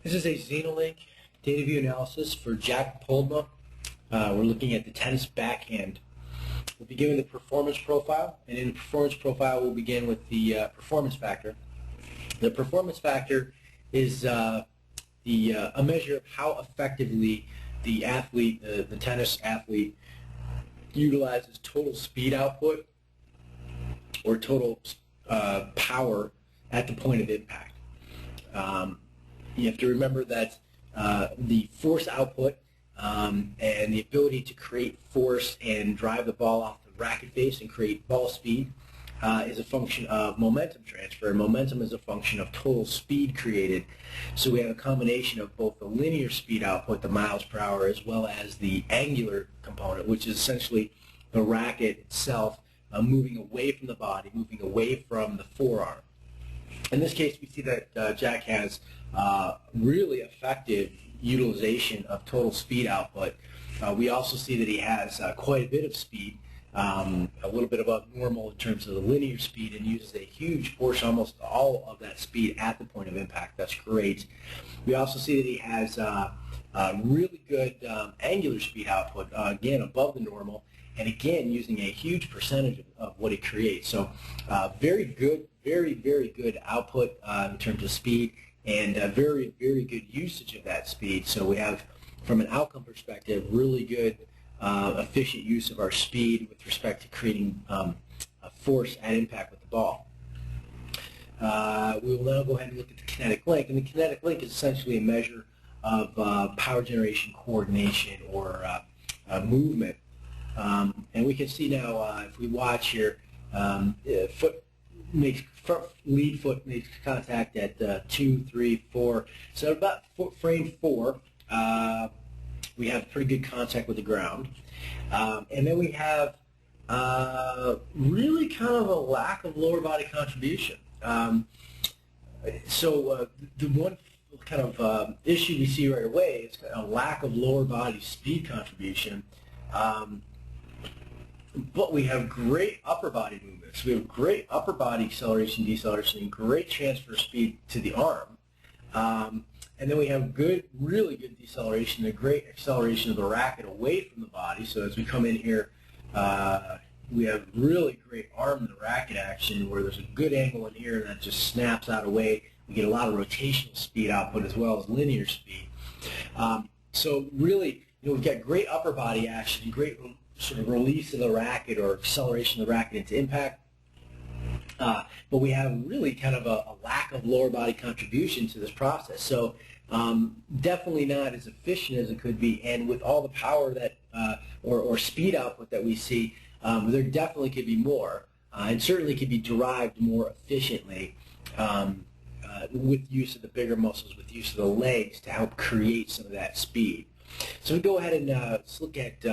This is a Xenolink data view analysis for Jack Poldma. We're looking at the tennis backhand. We'll begin with the performance profile, and in the performance profile we'll begin with the performance factor. The performance factor is a measure of how effectively the athlete, the tennis athlete, utilizes total speed output or total power at the point of impact. You have to remember that the force output and the ability to create force and drive the ball off the racket face and create ball speed is a function of momentum transfer. Momentum is a function of total speed created. So we have a combination of both the linear speed output, the miles per hour, as well as the angular component, which is essentially the racket itself moving away from the body, moving away from the forearm. In this case, we see that Jack has really effective utilization of total speed output. We also see that he has quite a bit of speed, a little bit above normal in terms of the linear speed, and uses a huge portion, almost all of that speed at the point of impact. That's great. We also see that he has really good angular speed output, again above the normal, and again using a huge percentage of what he creates. So very good, very good output in terms of speed, and very good usage of that speed. So we have, from an outcome perspective, really good efficient use of our speed with respect to creating a force at impact with the ball. We will now go ahead and look at the kinetic link, and the kinetic link is essentially a measure of power generation, coordination, or movement. And we can see now, if we watch here, lead foot makes contact at 2, 3, 4. So about frame 4, we have pretty good contact with the ground. And then we have really kind of a lack of lower body contribution. So the one kind of issue we see right away is a lack of lower body speed contribution. But we have great upper body movements. We have great upper body acceleration, deceleration, and great transfer speed to the arm. And then we have really good deceleration and great acceleration of the racket away from the body. So as we come in here, we have really great arm and the racket action where there's a good angle in here that just snaps out away. We get a lot of rotational speed output as well as linear speed. So really, we've got great upper body action and great sort of release of the racket or acceleration of the racket into impact. But we have really kind of a lack of lower body contribution to this process. So definitely not as efficient as it could be, and with all the power that or speed output that we see, there definitely could be more, and certainly could be derived more efficiently with use of the bigger muscles, with use of the legs to help create some of that speed. So we go ahead and let's look at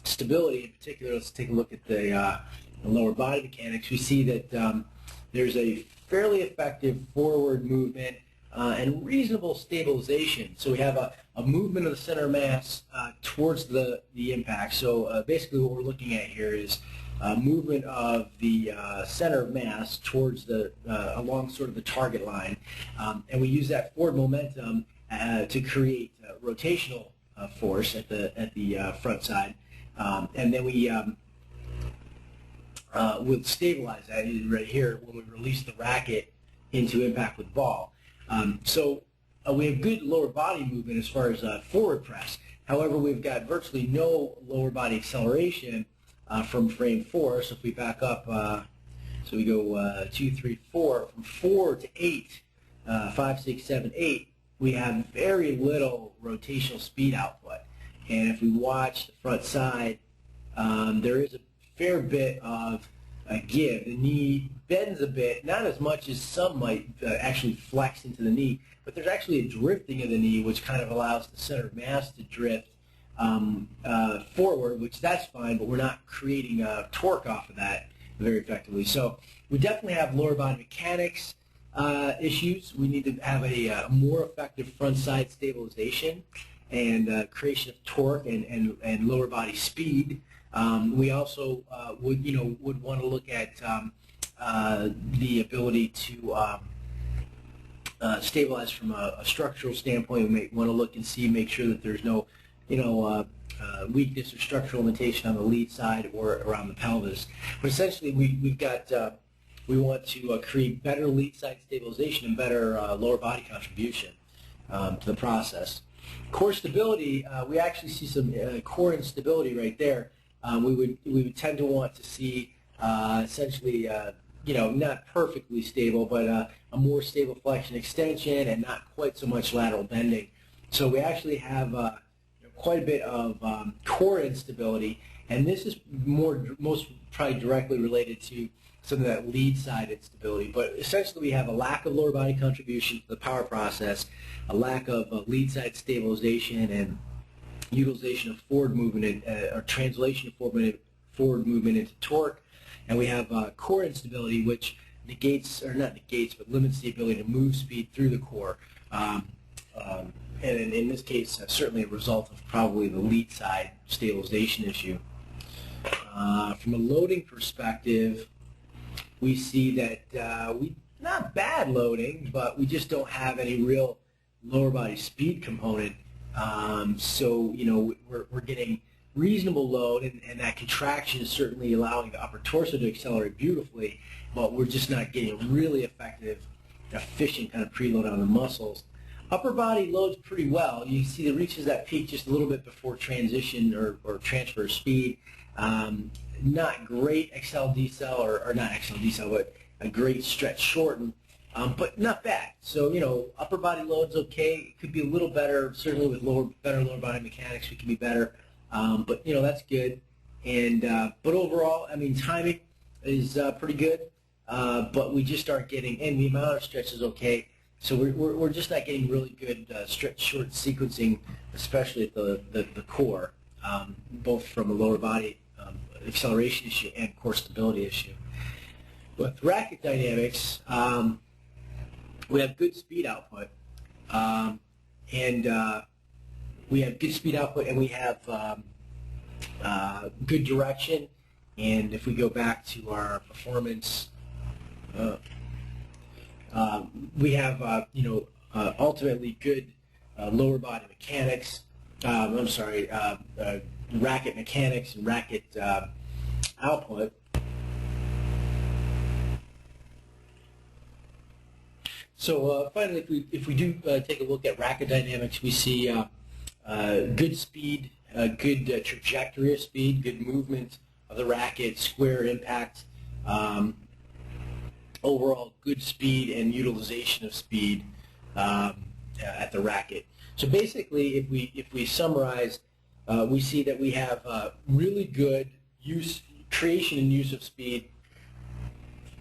stability in particular. Let's take a look at the lower body mechanics. We see that there's a fairly effective forward movement and reasonable stabilization. So we have a movement of the center of mass towards the impact. So basically what we're looking at here is movement of the center of mass towards along sort of the target line, and we use that forward momentum to create rotational force at the front side, and then we we'll stabilize that right here when we release the racket into impact with the ball. So we have good lower body movement as far as forward press. However, we've got virtually no lower body acceleration from frame 4. So if we back up, so we go 2, 3, 4, from 4 to 8, 5, 6, 7, 8, we have very little rotational speed output. And if we watch the front side, there is a fair bit of a give. The knee bends a bit, not as much as some might actually flex into the knee, but there's actually a drifting of the knee, which kind of allows the center of mass to drift forward, which that's fine, but we're not creating torque off of that very effectively. So we definitely have lower body mechanics issues. We need to have a more effective front side stabilization and creation of torque and lower body speed. We also would want to look at the ability to stabilize from a structural standpoint. We may want to look and see, make sure that there's no, weakness or structural limitation on the lead side or around the pelvis. But essentially, we want to create better lead side stabilization and better lower body contribution to the process. Core stability, we actually see some core instability right there. We would tend to want to see essentially not perfectly stable, but a more stable flexion extension and not quite so much lateral bending. So we actually have quite a bit of core instability, and this is most probably directly related to some of that lead side instability. But essentially we have a lack of lower body contribution to the power process, a lack of lead side stabilization and utilization of forward movement or translation of forward movement into torque. And we have core instability, which negates, or not negates, but limits the ability to move speed through the core. And in this case, certainly a result of probably the lead side stabilization issue. From a loading perspective, we see that not bad loading, but we just don't have any real lower body speed component. So we're getting reasonable load, and that contraction is certainly allowing the upper torso to accelerate beautifully, but we're just not getting really effective, efficient kind of preload on the muscles. Upper body loads pretty well. You see it reaches that peak just a little bit before transition or transfer of speed. Not great accel decel, or not accel decel, but a great stretch shorten, but not bad. So upper body load's okay. It could be a little better. Certainly with better lower body mechanics, we can be better. But that's good. And but overall, I mean, timing is pretty good. But we just aren't getting, and the amount of stretch is okay. So we're just not getting really good stretch short sequencing, especially at the core, both from a lower body acceleration issue and core stability issue. With racket dynamics, we have good speed output, and we have good speed output, and we have good direction. And if we go back to our performance, we have ultimately good lower body mechanics. Racket mechanics and racket output. So finally, if we do take a look at racket dynamics, we see good speed, good trajectory of speed, good movement of the racket, square impact, overall good speed and utilization of speed at the racket. So basically, if we summarize, we see that we have really good creation and use of speed.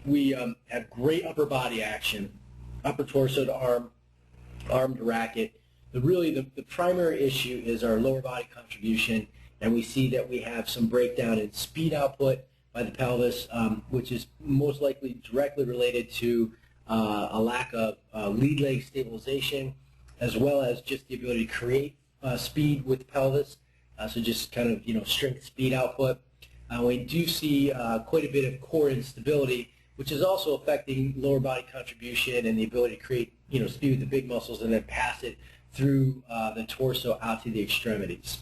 We have great upper body action, upper torso to arm, arm to racket. The primary issue is our lower body contribution, and we see that we have some breakdown in speed output by the pelvis, which is most likely directly related to a lack of lead leg stabilization, as well as just the ability to create speed with the pelvis. So just kind of strength speed output. We do see quite a bit of core instability, which is also affecting lower body contribution and the ability to create speed with the big muscles and then pass it through the torso out to the extremities.